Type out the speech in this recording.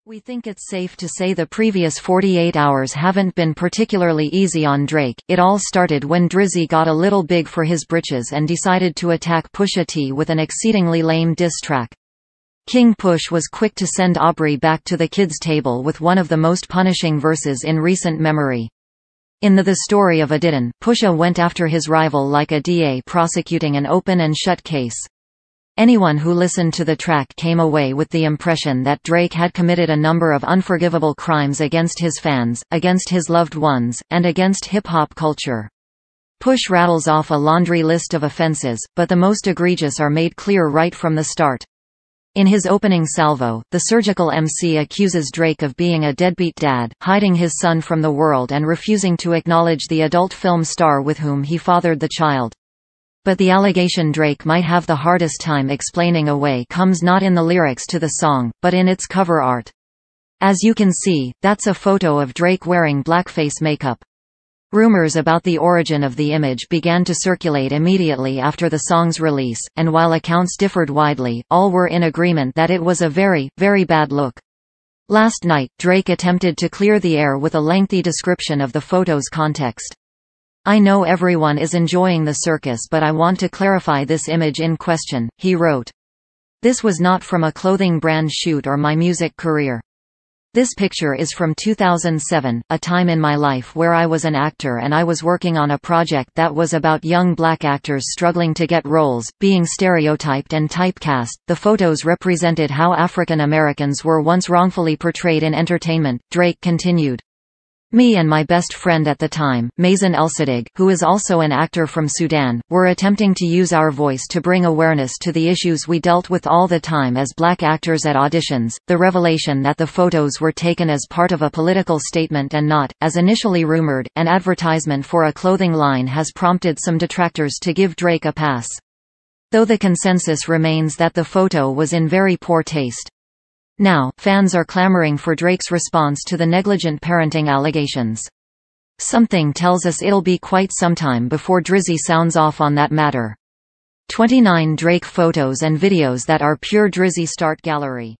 We think it's safe to say the previous 48 hours haven't been particularly easy on Drake. It all started when Drizzy got a little big for his britches and decided to attack Pusha T with an exceedingly lame diss track. King Push was quick to send Aubrey back to the kids' table with one of the most punishing verses in recent memory. In The Story of a Didon, Pusha went after his rival like a DA prosecuting an open and shut case. Anyone who listened to the track came away with the impression that Drake had committed a number of unforgivable crimes against his fans, against his loved ones, and against hip-hop culture. Push rattles off a laundry list of offenses, but the most egregious are made clear right from the start. In his opening salvo, the Surgical MC accuses Drake of being a deadbeat dad, hiding his son from the world and refusing to acknowledge the adult film star with whom he fathered the child. But the allegation Drake might have the hardest time explaining away comes not in the lyrics to the song, but in its cover art. As you can see, that's a photo of Drake wearing blackface makeup. Rumors about the origin of the image began to circulate immediately after the song's release, and while accounts differed widely, all were in agreement that it was a very, very bad look. Last night, Drake attempted to clear the air with a lengthy description of the photo's context. "I know everyone is enjoying the circus, but I want to clarify this image in question," he wrote. "This was not from a clothing brand shoot or my music career. This picture is from 2007, a time in my life where I was an actor and I was working on a project that was about young black actors struggling to get roles, being stereotyped and typecast. The photos represented how African Americans were once wrongfully portrayed in entertainment," Drake continued. "Me and my best friend at the time, Mazen El-Sadig, who is also an actor from Sudan, were attempting to use our voice to bring awareness to the issues we dealt with all the time as black actors at auditions." The revelation that the photos were taken as part of a political statement and not, as initially rumored, an advertisement for a clothing line has prompted some detractors to give Drake a pass. Though the consensus remains that the photo was in very poor taste. Now, fans are clamoring for Drake's response to the negligent parenting allegations. Something tells us it'll be quite some time before Drizzy sounds off on that matter. 29 Drake photos and videos that are pure Drizzy. Start gallery.